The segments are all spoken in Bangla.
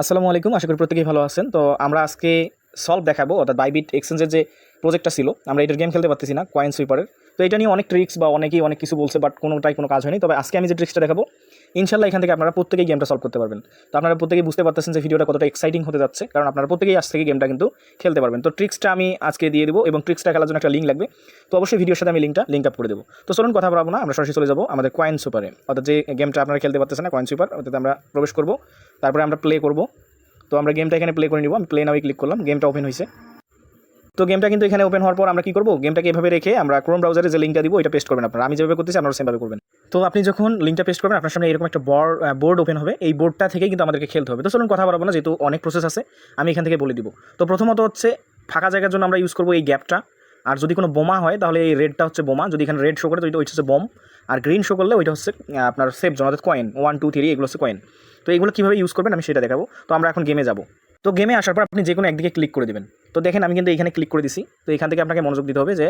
আসসালামু আলাইকুম, আশা করি প্রত্যেকেই ভালো আছেন। তো আমরা আজকে সলভ দেখাবো, অর্থাৎ বাইবিট এক্সচেঞ্জের যে প্রজেক্টটা ছিল, আমরা এটার গেম খেলতে পারতেছি না কয়েন সুইপারের। তো এটা নিয়ে অনেক ট্রিক্স বা অনেকেই অনেক কিছু বলছে, বাট কোনোটাই কোনো কাজ হয়নি। তবে আজকে আমি যে ট্রিক্সটা দেখাবো, ইনশাল্লাহ এখান থেকে আপনারা প্রত্যেকেই গেমটা সলভ করতে পারবেন। তো আপনারা প্রত্যেকেই বুঝতে পারতেছেন যে ভিডিওটা কতটা এক্সাইটিং হতে যাচ্ছে, কারণ আপনারা প্রত্যেকেই আজ থেকে গেমটা কিন্তু খেলতে পারবেন। তো ট্রিক্সটা আমি আজকে দিয়ে দেবো, এবং ট্রিক্সটা খেলার জন্য একটা লিঙ্ক লাগবে। তো অবশ্যই ভিডিওর সাথে আমি লিঙ্ক আপ করে দেবো। তো চলুন কথা বলবো না, আমরা সরাসরি চলে যাবো আমাদের কয়েন সুইপারে, অর্থাৎ যে গেমটা আপনারা খেলতে পারতেছেন না কয়েন সুইপার, অর্থাৎ আমরা প্রবেশ করবো, তারপরে আমরা প্লে করবো। তো আমরা গেমটা এখানে প্লে করে নিব। আমি প্লে নাওয়ে ক্লিক করলাম, গেমটা ওপেন হয়েছে। তো গেমটা কিন্তু এখানে ওপেন হওয়ার পর আমরা কি করব, গেমটাকে এভাবে রেখে আমরা ক্রোম ব্রাউজারে যে লিঙ্কটা দিব এটা পেস্ট করবেন আপনারা। আমি যেভাবে করতেছি আপনারা সেমভাবে করবেন। তো আপনি যখন লিঙ্কটা পেস্ট করবেন, আপনার সামনে এরকম একটা বোর্ড ওপেন হবে। এই বোর্ডটা থেকেই কিন্তু আমাদেরকে খেলতে হবে। তো চলুন কথা বলবো না, যেহেতু অনেক প্রসেস আছে, আমি এখান থেকে বলে দিব। তো প্রথমত হচ্ছে ফাঁকা জায়গার জন্য আমরা ইউজ করবো এই গ্যাপটা। আর যদি কোনো বোমা হয় তাহলে এই রেডটা হচ্ছে বোমা, যদি এখানে রেড শো করে তো ওইটা হচ্ছে বম, আর গ্রিন শো করলে ওইটা হচ্ছে আপনার সেফ জোন, অর্থাৎ কয়েন 1 2 3 এগুলো হচ্ছে কয়েন। তো এগুলো কীভাবে ইউজ করবেন আমি সেটা দেখাবো। তো আমরা এখন গেমে যাব। তো গেমে আসার পর আপনি যে কোনো একদিকে ক্লিক করে দেবেন। তো দেখেন আমি কিন্তু এখানে ক্লিক করে দিছি। তো এখান থেকে আপনাকে মনোযোগ দিতে হবে যে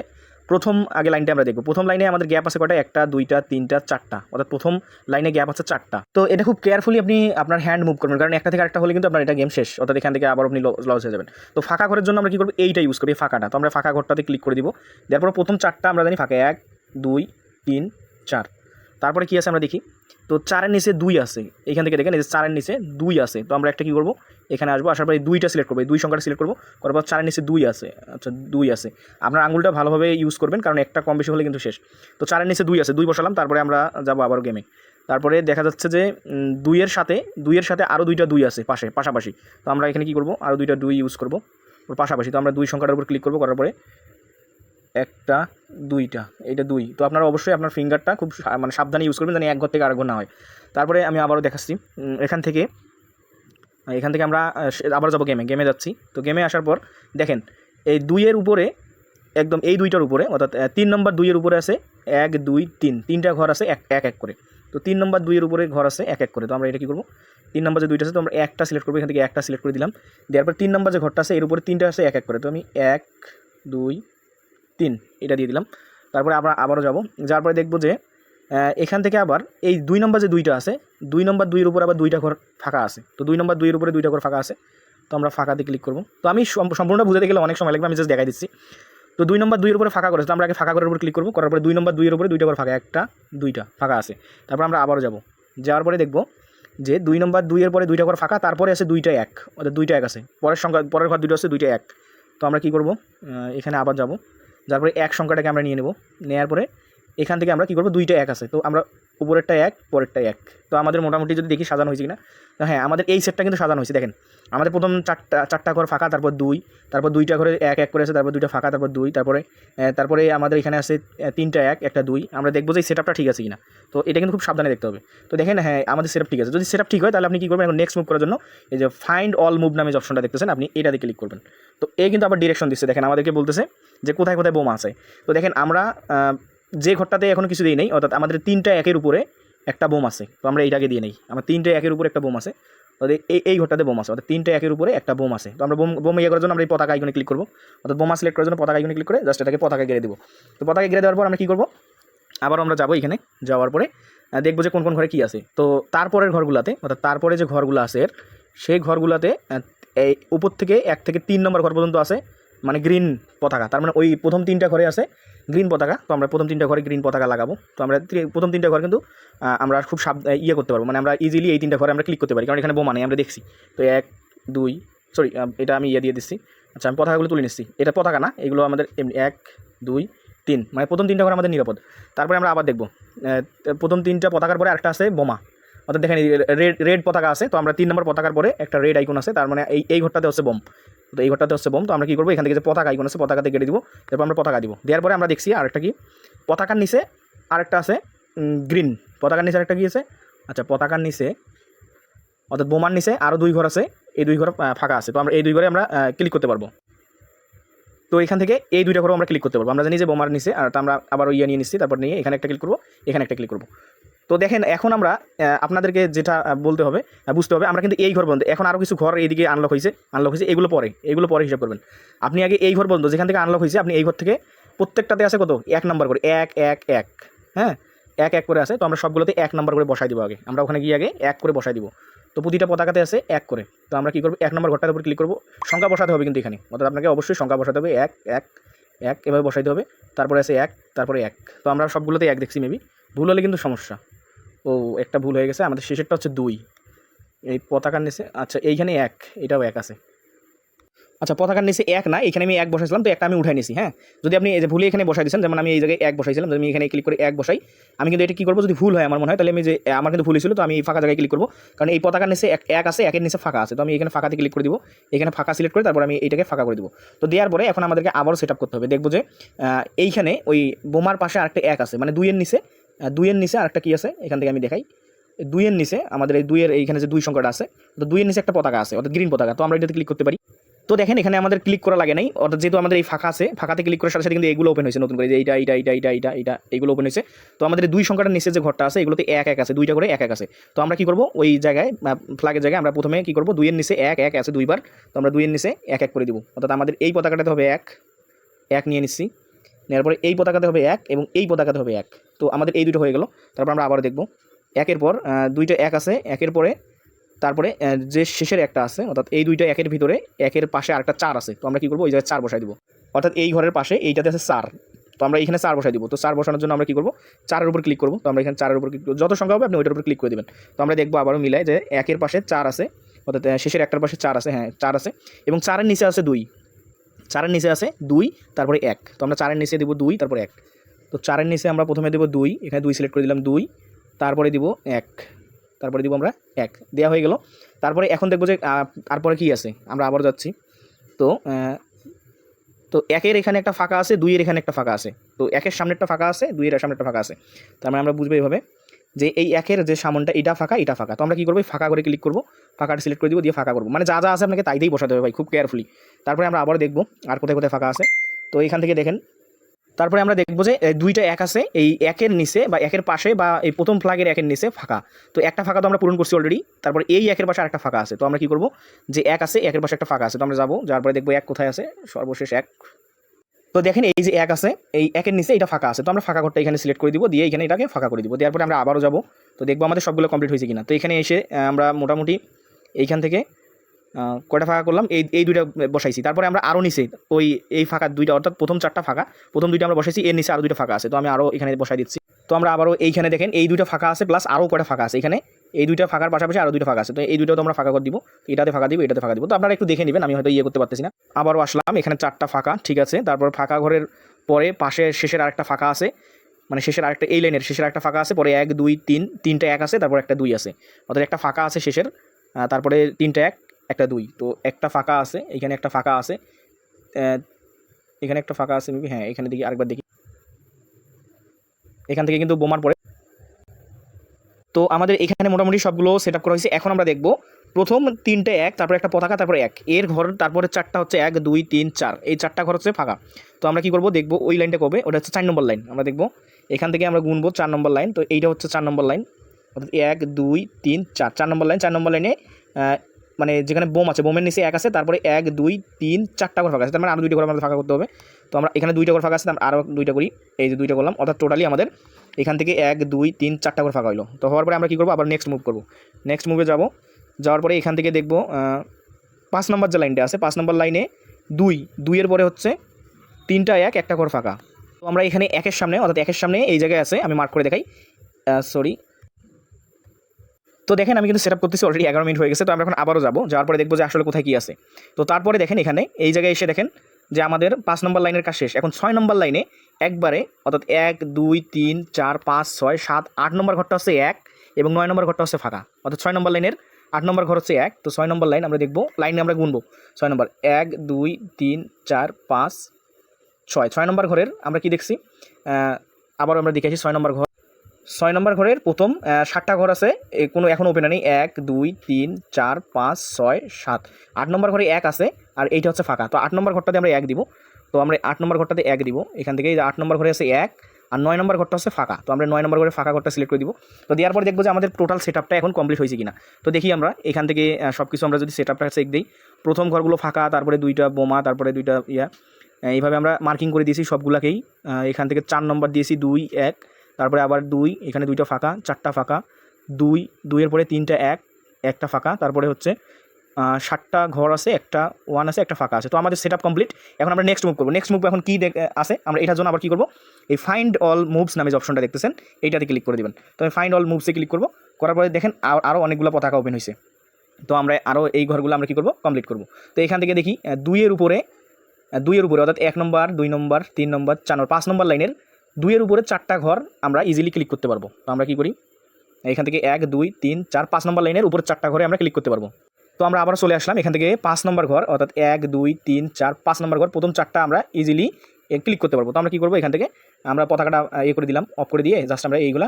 প্রথম আগে লাইনটা আমরা দেখব। প্রথম লাইনে আমাদের গ্যাপ আছে কয়টা, 1টা 2টা 3টা 4টা, অর্থাৎ প্রথম লাইনে গ্যাপ আছে 4টা। তো এটা খুব কেয়ারফুলি আপনি আপনার হ্যান্ড মুভ করবেন, কারণ একটা থেকে আরেকটা হলে কিন্তু আপনার এটা গেম শেষ, অর্থাৎ এখান থেকে আবার আপনি লস হয়ে যাবেন। তো ফাঁকা ঘরের জন্য আমরা কী করবো, এইটা ইউজ করি, ফাঁকাটা। তো আমরা ফাঁকা ঘরটাতে ক্লিক করে দিব। তারপর প্রথম 4টা আমরা জানি ফাঁকা, 1 2 3 4। তারপরে কী আছে আমরা দেখি। তো 4-এর নিচে 2 আছে, এখান থেকে দেখেন এই যে 4-এর নিচে 2 আছে। তো আমরা একটা কী করবো, এখানে আসবো, আসার পরে 2টা সিলেক্ট করবো, এই 2 সংখ্যাটা সিলেক্ট করবো, করার পর 4-এর নিচে 2 আছে। আচ্ছা 2 আছে, আপনার আঙুলটা ভালোভাবে ইউজ করবেন, কারণ একটা কম বেশি হলে কিন্তু শেষ। তো 4-এর নিচে 2 আছে, 2 বসালাম। তারপরে আমরা যাবো আবার গেমে। তারপরে দেখা যাচ্ছে যে 2-এর সাথে আরও 2টা 2 আছে পাশাপাশি। তো আমরা এখানে কী করবো, আরও 2টা 2 ইউজ করবো ওর পাশাপাশি। তো আমরা 2 সংখ্যাটার উপর ক্লিক করবো, করার পরে 1টা 2টা, এইটা 2। তো আপনারা অবশ্যই আপনার ফিঙ্গারটা খুব মানে সাবধানে ইউজ করবেন, যেন এক ঘর থেকে আরেক ঘর না হয়। তারপরে আমি আবারও দেখাচ্ছি, এখান থেকে আমরা আবার যাবো গেমে যাচ্ছি। তো গেমে আসার পর দেখেন এই 2-এর উপরে, একদম এই 2টার উপরে, অর্থাৎ 3 নম্বর 2-এর উপরে আছে 1 2 3, 3টা ঘর আছে এক করে। তো 3 নম্বর 2-এর উপরে ঘর আছে এক করে। তো আমরা এটা কী করবো, 3 নম্বর যে 2টা আছে তো আমরা একটা সিলেক্ট করবো, এখান থেকে একটা সিলেক্ট করে দিলাম। দেওয়ার পর 3 নম্বর যে ঘরটা আছে এর উপরে 3টা আছে এক করে। তো আমি 1 2 3 এটা দিয়ে দিলাম। তারপরে আমরা আবারও যাবো, যার পরে দেখবো যে এখান থেকে আবার এই 2 নম্বর যে 2টা আছে, 2 নম্বর 2-এর উপর আবার 2টা ঘর ফাঁকা আছে। তো 2 নম্বর 2-এর উপরে 2টা ঘর ফাঁকা আছে। তো আমরা ফাঁকাতে ক্লিক করবো। তো আমি সম্পূর্ণটা বুঝাতে গেলে অনেক সময় লাগবে, আমি জাস্ট দেখাই দিচ্ছি। তো 2 নম্বর 2-এর উপরে ফাঁকা করেছে, তো আমরা আগে ফাঁকা ঘরের উপর ক্লিক করবো, করার পরে 2 নম্বর 2-এর উপরে 2টা ঘর ফাঁকা, 1টা 2টা ফাঁকা আছে। তারপর আমরা আবারও যাবো, যাওয়ার পরে দেখবো যে 2 নম্বর 2-এর পরে 2টা ঘর ফাঁকা, তারপরে আছে 2টা 1, অর্থাৎ 2টা 1 আছে। পরের ঘর 2টা আছে 2টা 1। তো আমরা কী করবো, এখানে আবার যাবো, যার পরে 1 সংখ্যাটাকে আমরা নিয়ে নেবো। নেওয়ার পরে এখান থেকে আমরা কী করবো, 2টা 1 আছে। তো আমরা উপরেরটা 1 পরেরটা 1। তো আমাদের মোটামুটি যদি দেখি সাজানো হয়েছে কিনা, তো হ্যাঁ আমাদের এই সেটটা কিন্তু সাজানো হয়েছে। দেখেন আমাদের প্রথম 4টা ঘর ফাঁকা, তারপর 2, তারপর 2টা ঘরে 1 করে আছে, তারপর 2টা ফাঁকা, তারপর 2, তারপরে আমাদের এখানে আছে 3টা 1 একটা 2। আমরা দেখবো যে এই সেটআপটা ঠিক আছে কিনা। তো এটা কিন্তু খুব সাবধানে দেখতে হবে। তো দেখেন হ্যাঁ আমাদের সেটআপ ঠিক আছে। যদি সেটআপ ঠিক হয় তাহলে আপনি কী করবেন, এখন নেক্সট মুভ করার জন্য এই যে ফাইন্ড অল মুভ নামে যে অপশনটা দেখতেছেন, আপনি এটাতে ক্লিক করবেন। তো এই কিন্তু আবার ডিরেকশন দিচ্ছে, দেখেন আমাদেরকে বলতেছে যে কোথায় কোথায় বোমা আছে। তো দেখেন আমরা যে ঘরটাতে এখনও কিছু দিই নেই, অর্থাৎ আমাদের 3টা 1-এর উপরে একটা বোম আছে। তো আমরা এইটাকে দিয়ে নেই, আমার 3টা 1-এর উপরে একটা বোম আছে, অর্থাৎ এই ঘরটাতে বোম আছে, অর্থাৎ 3টা 1-এর উপরে একটা বোম আছে। তো আমরা বোম ইয়ে করার জন্য আমরা এই পতাকা আইকনে ক্লিক করবো, অর্থাৎ বোমা সিলেক্ট করার জন্য পতাকা আইকনে ক্লিক করে জাস্ট এটাকে পতাকা গেড়ে দেবো। তো পতাকা গেড়ে দেওয়ার পর আমরা কী করবো, আবার আমরা যাবো এখানে, যাওয়ার পরে দেখবো যে কোন কোন ঘরে কী আছে। তো তারপরের ঘরগুলাতে, অর্থাৎ তারপরে যে ঘরগুলো আছে সেই ঘরগুলাতে এই উপর থেকে 1 থেকে 3 নম্বর ঘর পর্যন্ত আছে মানে গ্রিন পতাকা, তার মানে ওই প্রথম 3টা ঘরে আছে গ্রিন পতাকা। তো আমরা প্রথম 3টা ঘরে গ্রিন পতাকা লাগাবো। তো আমরা প্রথম 3টা ঘর কিন্তু আমরা খুব ইয়ে করতে পারবো, মানে আমরা ইজিলি এই 3টা ঘরে আমরা ক্লিক করতে পারি, কারণ এখানে বোমা নেই আমরা দেখছি। তো 1 2 এটা আমি ইয়ে দিয়ে দিচ্ছি। আচ্ছা আমি পতাকাগুলো তুলে নিচ্ছি, এটা পতাকা না, এগুলো আমাদের এমনি 1 2 3, মানে প্রথম 3টা ঘর আমাদের নিরাপদ। তারপরে আমরা আবার দেখবো প্রথম 3টা পতাকার পরে আরেকটা আছে বোমা, অর্থাৎ দেখেন রেড পতাকা আছে। তো আমরা 3 নম্বর পতাকার পরে একটা রেড আইকন আছে, তার মানে এই ঘরটাতে হচ্ছে বোম। তো এই ঘরটাতে হচ্ছে বোম। তো আমরা কী করবো, এখান থেকে যে পতাকা আইকন আছে পতাকাতে কেটে দিব। তারপর আমরা পতাকা দিব, দেওয়ার পরে আমরা দেখছি আরেকটা কি, পতাকার নিচে আরেকটা আছে গ্রিন, পতাকার নিচে আরেকটা কি আছে, আচ্ছা পতাকার নিচে অর্থাৎ বোমার নিচে আরও 2 ঘর আছে, এই 2 ঘর ফাঁকা আছে। তো আমরা এই 2 ঘরে আমরা ক্লিক করতে পারবো। তো এখান থেকে এই 2টা ঘরেও আমরা ক্লিক করতে পারবো। আমরা জানি যে বোমার নিচে, আর আমরা আবার ইয়ে নিয়ে নিচ্ছি, তারপর নিয়ে এখানে একটা ক্লিক করবো, এখানে একটা ক্লিক করবো। তো দেখেন এখন আমরা আপনাদেরকে যেটা বলতে হবে, বুঝতে হবে, আমরা কিন্তু এই ঘর বন্ধ, এখন আরও কিছু ঘর এইদিকে আনলক হয়েছে, এগুলো পরে হিসাব করবেন। আপনি আগে এই ঘর বন্ধ যেখান থেকে আনলক হয়েছে, আপনি এই ঘর থেকে প্রত্যেকটাতে আছে কত 1 নম্বর করে 1 1 1, হ্যাঁ 1 1 করে আছে। তো আমরা সবগুলোতে 1 নম্বর করে বসাই দিব। আগে আমরা ওখানে গিয়ে আগে 1 করে বসাই দিব। তো প্রতিটা পতাকাতে আছে 1 করে। তো আমরা কী করবো, 1 নম্বর ঘরটার উপর ক্লিক করবো, সংখ্যা বসাতে হবে কিন্তু এখানে, অর্থাৎ আপনাকে অবশ্যই সংখ্যা বসাতে হবে 1 1 1 এভাবে বসাইতে হবে। তারপরে আছে 1, তারপরে 1। তো আমরা সবগুলোতে 1 দেখছি, মেবি ভুল হলে কিন্তু সমস্যা। ও একটা ভুল হয়ে গেছে, আমাদের শেষেরটা হচ্ছে 2 এই পতাকার নিচে। আচ্ছা এইখানে 1, এটাও 1 আছে। আচ্ছা পতাকার নিচে 1 না, এখানে আমি 1 বসাইছিলাম, তো একটা আমি উঠাই নিয়েছি। হ্যাঁ, যদি আপনি এই যে ভুলে এখানে বসাই দিয়েছেন, যেমন আমি এই জায়গায় 1 বসাইছিলাম, যদি আমি এখানে ক্লিক করে 1 বসাই, আমি কিন্তু এটা কী করবো, যদি ভুল হয় আমার মনে হয়, তাহলে আমি যে আমার কিন্তু ভুল হয়েছিল, তো আমি ফাঁকা জায়গায় ক্লিক করবো, কারণ এই পতাকার নিচে 1 আছে, 1-এর নিচে ফাঁকা আছে। তো আমি এখানে ফাঁকাতে ক্লিক করে দিব, এখানে ফাঁকা সিলেক্ট করে তারপর আমি এইটাকে ফাঁকা করে দিব। তো দেওয়ার পরে এখন আমাদেরকে আবারও সেট আপ করতে হবে। দেখবো যে এইখানে ওই বোমার পাশে আরেকটা 1 আছে, মানে 2-এর নিচে, 2-এর নিচে আরেকটা কী আছে, এখান থেকে আমি দেখাই। 2-এর নিচে আমাদের এই 2-এর এইখানে যে 2 সংখ্যাটা আছে, তো 2-এর নিচে একটা পতাকা আছে, অর্থাৎ গ্রিন পতাকা। তো আমরা এটাতে ক্লিক করতে পারি। তো দেখেন এখানে আমাদের ক্লিক করা লাগে নাই, অর্থাৎ যেহেতু আমাদের এই ফাঁকা আছে, ফাঁকাতে ক্লিক করার সাথে সাথে কিন্তু এইগুলো ওপেন হয়েছে নতুন করে, যে এইটা এইগুলো ওপেন হয়েছে। তো আমাদের 2 সংখ্যাটার নিচে যে ঘরটা আছে, এগুলোতে 1 1 আছে, 2টা করে 1 1 আছে। তো আমরা কী করবো, ওই জায়গায় ফ্ল্যাগের জায়গায় আমরা প্রথমে কী করবো, 2-এর নিচে 1 1 আছে 2বার, তো আমরা 2-এর নিচে 1 1 করে দিব। অর্থাৎ আমাদের এই পতাকাটাতে হবে 1 1 নিয়ে নিচ্ছি, নেওয়ার পরে এই পতাকাতে হবে 1 এবং এই পতাকাতে হবে 1। তো আমাদের এই দুটো হয়ে গেল। তারপর আমরা আবার দেখব 1-এর পর 2টা 1 আছে, 1-এর পরে তারপরে যে শেষের একটা আছে, অর্থাৎ এই 2টা 1-এর ভিতরে 1-এর পাশে আরেকটা 4 আছে। তো আমরা কী করবো, ওই জায়গায় 4 বসাই দিব, অর্থাৎ এই ঘরের পাশে এইটাতে আছে 4। তো আমরা এখানে 4 বসাই দিব। তো 4 বসানোর জন্য আমরা কী করবো, 4-এর উপর ক্লিক করবো। তো আমরা এখানে 4-এর উপর ক্লিক করবো, যত সংখ্যা হবে আপনি ওইটার উপর ক্লিক করে দেবেন। তো আমরা দেখবো আবারও মিলায় যে 1-এর পাশে 4 আছে, অর্থাৎ শেষের একটার পাশে 4 আছে, হ্যাঁ 4 আছে, এবং 4-এর নিচে আছে 2, 4-এর নিচে আছে 2 তারপরে 1। তো আমরা 4-এর নিচে দেবো 2 তারপরে 1। তো 4-এর নিচে আমরা প্রথমে দেবো 2, এখানে 2 সিলেক্ট করে দিলাম 2, তারপরে দিব 1, তারপরে দিব আমরা 1, দেওয়া হয়ে গেল। তারপরে এখন দেখবো যে তারপরে কী আছে, আমরা আবার যাচ্ছি। তো তো 1-এর এখানে একটা ফাঁকা আছে, 2-এর এখানে একটা ফাঁকা আছে। তো 1-এর সামনেরটা ফাঁকা আছে, 2-এর সামনেরটা ফাঁকা আছে। তার মানে আমরা বুঝবো এইভাবে যে এই 1-এর যে সামনটা এটা ফাঁকা, এটা ফাঁকা। তো আমরা কী করবো, ফাঁকা করে ক্লিক করবো, ফাঁকাটা সিলেক্ট করে দিব, দিয়ে ফাঁকা করবো, মানে যা যা আছে আপনাকে তাইতেই বসাতে হবে ভাই, খুব কেয়ারফুলি। তারপরে আমরা আবার দেখবো আর কোথায় কোথায় ফাঁকা আছে। তো এখান থেকে দেখেন, তারপরে আমরা দেখবো যে 2টা 1 আছে, এই 1-এর নিচে বা 1-এর পাশে বা এই প্রথম ফ্ল্যাগের 1-এর নিচে ফাঁকা। তো একটা ফাঁকা তো আমরা পূরণ করছি অলরেডি। তারপর এই 1-এর পাশে আরেকটা ফাঁকা আছে। তো আমরা কী করবো, যে 1 আছে, 1-এর পাশে একটা ফাঁকা আছে, তো আমরা যাবো, যাওয়ার পরে দেখবো 1 কোথায় আছে, সর্বশেষ 1। তো দেখেন এই যে 1 আছে, এই 1-এর নিচে এটা ফাঁকা আছে। তো আমরা ফাঁকা ঘরটা এখানে সিলেক্ট করে দিব, দিয়ে এখানে এটাকে ফাঁকা করে দিব। দেওয়ার পরে আমরা আবারও যাবো, তো দেখবো আমাদের সবগুলো কমপ্লিট হয়েছে কিনা। তো এখানে এসে আমরা মোটামুটি এইখান থেকে কয়টা ফাঁকা করলাম, এই 2টা বসাইছি। তারপরে আমরা আরও নিচে ওই এই ফাঁকা 2টা, অর্থাৎ প্রথম 4টা ফাঁকা, প্রথম 2টা আমরা বসাইছি, এর নিচে আরও 2টা ফাঁকা আছে। তো আমি আরও এখানে বসাই দিচ্ছি। তো আমরা আবারও এইখানে দেখেন এই 2টা ফাঁকা আছে, প্লাস আরও কয়টা ফাঁকা আছে এখানে, এই 2টা ফাঁকার পাশাপাশি আরও 2টা ফাঁকা আছে। তো এই 2টাও তো আমরা ফাঁকা করে দিব, এটাতে ফাঁকা দিব, এটাতে ফাঁকা দিব। তো আপনারা একটু দেখে নেবেন, আমি হয়তো করতে পারতেছি না। আবারও আসলাম, এখানে 4টা ফাঁকা, ঠিক আছে। তারপর ফাঁকা ঘরের পরে পাশে শেষের আরেকটা ফাঁকা আছে, মানে শেষের আরেকটা, এই লাইনের শেষের একটা ফাঁকা আছে, পরে 1 2 3 3টা 1 আছে, তারপর একটা 2 আছে, অর্থাৎ একটা ফাঁকা আছে শেষের, তারপরে 3টা 1 একটা 2। তো একটা ফাঁকা আছে, এখানে একটা ফাঁকা আছে, এখানে একটা ফাঁকা আছে মেবি, হ্যাঁ এখানে দেখি আরেকবার দেখি, এখান থেকে কিন্তু বোমার পরে। তো আমাদের এখানে মোটামুটি সবগুলো সেট আপ করা হয়েছে। এখন আমরা দেখব প্রথম 3টে 1, তারপরে একটা পতাকা, তারপরে 1 এর ঘর, তারপরে 4টা হচ্ছে 1 2 3 4, এই 4টা ঘর হচ্ছে ফাঁকা। তো আমরা কী করবো, দেখবো ওই লাইনটা কবে, ওটা হচ্ছে 4 নম্বর লাইন। আমরা দেখবো এখান থেকে আমরা গুনবো 4 নম্বর লাইন। তো এইটা হচ্ছে 4 নম্বর লাইন, অর্থাৎ 1 2 3 4, 4 নম্বর লাইন। 4 নম্বর লাইনে মানে যেখানে বোম আছে, বোমের নিচে 1 আছে, তারপরে 1 2 3 4টা ঘর ফাঁকা আছে, তার মানে আরও 2টা ঘর আমাদের ফাঁকা করতে হবে। তো আমরা এখানে 2টা ঘর ফাঁকা আছে, আমরা আরও 2টা করি, এই যে 2টা করলাম, অর্থাৎ টোটালি আমাদের এখান থেকে 1 2 3 4টা ঘর ফাঁকা হলো। তো হওয়ার পরে আমরা কী করবো, আবার নেক্সট মুভ করবো। নেক্সট মুভে যাওয়ার পরে এখান থেকে দেখবো 5 নম্বর যে লাইনটা আছে, 5 নম্বর লাইনে 2 এর পরে হচ্ছে 3টা 1 একটা ঘর ফাঁকা। তো আমরা এখানে 1-এর সামনে, অর্থাৎ 1-এর সামনে এই জায়গায় আছে, আমি মার্ক করে দেখাই, সরি। তো দেখেন আমি কিন্তু সেট আপ করতেছি, অলরেডি 11 মিনিট হয়ে গেছে। তো আমরা এখন আবারও যাওয়ার পরে দেখবো যে আসলে কোথায় কী আছে। তো তারপরে দেখেন এখানে এই জায়গায় এসে দেখেন যে আমাদের 5 নম্বর লাইনের কাজ শেষ। এখন 6 নম্বর লাইনে একবারে, অর্থাৎ 1 2 3 4 5 6 7 8 নম্বর ঘরটা হচ্ছে 1 এবং 9 নম্বর ঘরটা হচ্ছে ফাঁকা, অর্থাৎ 6 নম্বর লাইনের 8 নম্বর ঘর হচ্ছে 1। তো 6 নম্বর লাইন আমরা দেখবো, লাইনে আমরা গুনবো 6 নম্বর, 1 2 3 4 5 6, 6 নম্বর ঘরের আমরা কি দেখছি, আবার আমরা দেখেছি 6 নম্বর ঘর, 6 নম্বর ঘরের প্রথম 7টা ঘর আছে, কোনো এখন ওপেন নেই, 1 2 3 4 5 6 7, 8 নম্বর ঘরে 1 আছে, আর এইটা হচ্ছে ফাঁকা। তো 8 নম্বর ঘরটাতে আমরা 1 দিব। তো আমরা 8 নম্বর ঘরটাতে 1 দিব, এখান থেকে 8 নম্বর ঘরে আছে 1, আর 9 নম্বর ঘরটা হচ্ছে ফাঁকা। তো আমরা 9 নম্বর ঘরে ফাঁকা ঘরটা সিলেক্ট করে দিব। তো দেওয়ার পর দেখবো যে আমাদের টোটাল সেটআপটা এখন কমপ্লিট হয়েছে কিনা। তো দেখি আমরা এখান থেকে সব কিছু আমরা যদি সেটআপটা চেক দিই, প্রথম ঘরগুলো ফাঁকা, তারপরে 2টা বোমা, তারপরে 2টা এইভাবে আমরা মার্কিং করে দিয়েছি সবগুলাকেই। এখান থেকে 4 নম্বর দিয়েছি 2 1, তারপরে আবার 2, এখানে 2টা ফাঁকা, 4টা ফাঁকা, 2 2 এর পরে 3টা 1, একটা ফাঁকা, তারপরে হচ্ছে 7টা ঘর আছে, একটা 1 আছে, একটা ফাঁকা আছে। তো আমাদের সেট আপ কমপ্লিট। এখন আমরা নেক্সট মুভ করবো। নেক্সট মুভ এখন কী আছে, আমরা এটার জন্য আবার কী করবো, এই ফাইন্ড অল মুভস নামে যে অপশনটা দেখতেছেন এইটাতে ক্লিক করে দেবেন। তো আমি ফাইন্ড অল মুভসে ক্লিক করবো, করার পরে দেখেন আরও অনেকগুলো পতাকা ওপেন হয়েছে। তো আমরা আরও এই ঘরগুলো আমরা কী করবো, কমপ্লিট করবো। তো এখান থেকে দেখি 2-এর উপরে অর্থাৎ 1 নম্বর, 2 নম্বর, 3 নম্বর, 4 নম্বর, 5 নম্বর লাইনের 2-এর উপরে 4টা ঘর আমরা ইজিলি ক্লিক করতে পারবো। তো আমরা কী করি, এখান থেকে 1, 2, 3, 4, 5 নম্বর লাইনের উপরে 4টা ঘরে আমরা ক্লিক করতে পারবো। তো আমরা আবার চলে আসলাম এখান থেকে 5 নম্বর ঘর, অর্থাৎ 1, 2, 3, 4, 5 নম্বর ঘর, প্রথম 4টা আমরা ইজিলি ক্লিক করতে পারবো। তো আমরা কী করবো, এখান থেকে আমরা পতাকাটা করে দিলাম, অফ করে দিয়ে জাস্ট আমরা এইগুলা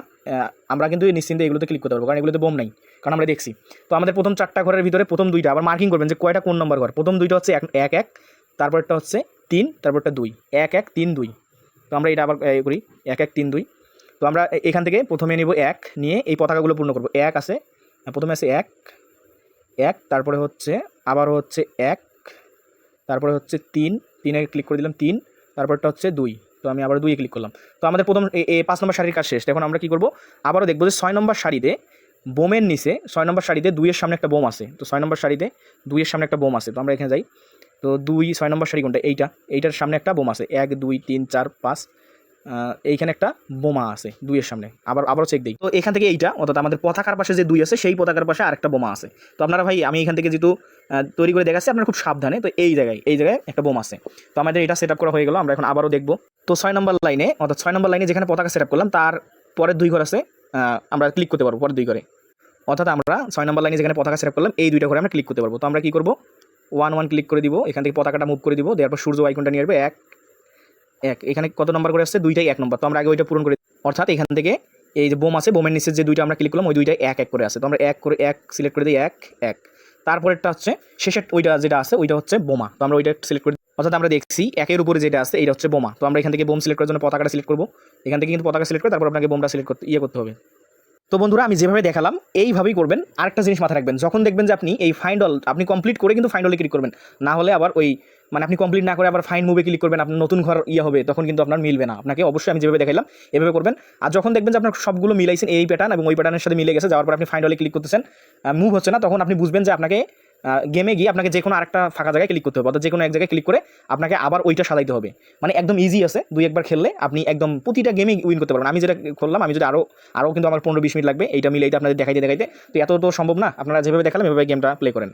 আমরা কিন্তু নিশ্চিন্তে এগুলোতে ক্লিক করতে পারবো, কারণ এগুলোতে বোম নাই, কারণ আমরা দেখছি। তো আমাদের প্রথম 4টা ঘরের ভিতরে প্রথম 2টা আবার মার্কিং করবেন যে কয়টা কোন নম্বর ঘর। প্রথম 2টা হচ্ছে 1, 1, তারপরটা হচ্ছে 3, তারপরটা 2, 1, 1, 3, 2। তো আমরা এটা আবার করি 1, 1, 3, 2। তো আমরা এখান থেকে প্রথমে নেব 1, নিয়ে এই পতাকাগুলো পূর্ণ করবো। 1 আছে, প্রথমে আছে 1, 1, তারপরে হচ্ছে আবারও হচ্ছে 1, তারপরে হচ্ছে 3, 3-এ ক্লিক করে দিলাম 3, তারপরটা হচ্ছে 2। তো আমি আবার 2-এ ক্লিক করলাম। তো আমাদের প্রথম 5 নম্বর সারির কাজ শেষ। এখন আমরা কী করবো, আবারও দেখবো যে 6 নম্বর সারিতে বোমের নিচে 6 নম্বর সারিতে 2-এর সামনে একটা বোম আছে। তো 6 নম্বর সারিতে 2-এর সামনে একটা বোম আছে। তো আমরা এখানে যাই। তো 2, 6 নম্বর সারি কোনটা, এইটার সামনে একটা বোম আছে। 1, 2, 3, 4, 5, এইখানে একটা বোমা আছে 2-এর সামনে। আবারও চেক দিই। তো এখান থেকে এইটা, অর্থাৎ আমাদের পতাকার পাশে যে 2 আছে সেই পতাকার পাশে আরেকটা বোমা আছে। তো আপনারা ভাই, আমি এখান থেকে যেহেতু তৈরি করে দেখাচ্ছি, আপনারা খুব সাবধানে। তো এই জায়গায় একটা বোম আছে। তো আমাদের এটা সেট আপ করা হয়ে গেল। আমরা এখন আবারও দেখবো। তো 6 নম্বর লাইনে, অর্থাৎ 6 নম্বর লাইনে যেখানে পতাকা সেট আপ করলাম তার পরের 2 ঘর আছে, আমরা ক্লিক করতে পারবো পরের 2 ঘরে। অর্থাৎ আমরা 6 নম্বর লাইনে যেখানে পতাকা সেট আপ করলাম এই 2টা ঘরে আমরা ক্লিক করতে পারবো। তো আমরা কী করবো, 1, 1 ক্লিক করে দিব। এখান থেকে পতাকাটা মুভ করে দিব, দেওয়ার পর সূর্য আইকনটা নিয়ে আসবে 1, 1। এখানে কত নম্বর করে আসছে, 2টাই 1 নম্বর। তো আমরা আগে ওইটা পূরণ করে, অর্থাৎ এখান থেকে এই যে বোম আছে, বোমের নিচে যে 2টা আমরা ক্লিক করলাম ওই 2টাই 1, 1 করে আছে। তো আমরা 1 সিলেক্ট করে দিই, 1, 1। তারপরেরটা হচ্ছে শেষের ওইটা যেটা আছে ওইটা হচ্ছে বোমা। তো আমরা ওইটা সিলেক্ট করে, অর্থাৎ আমরা দেখছি 1-এর উপরে যেটা আছে এইটা হচ্ছে বোমা। তো আমরা এখান থেকে বোম সিলেক্ট করার জন্য পতাকাটা সিলেক্ট করবো। এখান থেকে কিন্তু পতাকা সিলেক্ট করে তারপর আপনাকে বোমটা সিলেক্ট করতে হবে। তো বন্ধুরা, আমি যেভাবে দেখালাম এইভাবেই করবেন। আরেকটা জিনিস মাথায় রাখবেন, যখন দেখবেন যে আপনি এই ফাইন্ড অল আপনি কমপ্লিট করে কিন্তু ফাইন্ড অলে ক্লিক করবেন, না হলে আবার ওই আপনি কমপ্লিট না করে আবার ফাইন্ড মুভে ক্লিক করবেন, আপনার নতুন ঘর হবে, তখন কিন্তু আপনার মিলবে না। আপনাকে অবশ্যই আমি যেভাবে দেখাইলাম এভাবে করবেন। আর যখন দেখবেন যে আপনার সবগুলো মিলাইছেন, এই প্যাটার্ন এবং ওই প্যাটার্নের সাথে মিলে গেছে, যাওয়ার পর আপনি ফাইন্ড অলে ক্লিক করতেছেন, মুভ হচ্ছে না, তখন আপনি বুঝবেন যে আপনাকে গেমে গিয়ে আপনাকে যে কোনো আরেকটা ফাঁকা জায়গায় ক্লিক করতে হবে, অর্থাৎ যে কোনো এক জায়গায় ক্লিক করে আপনাকে আবার ওইটা সাজাইতে হবে। একদম ইজি আছে, 2-1বার খেললে আপনি একদম প্রতিটা গেমেই উইন করতে পারবেন। আমি যেটা করলাম, আমি যদি আরও কিন্তু আমার 15-20 মিনিট লাগবে এইটা মিলাইতে, আপনাদের দেখাইতে। তো এত তো সম্ভব না, আপনারা যেভাবে দেখালাম এভাবে গেমটা প্লে করেন।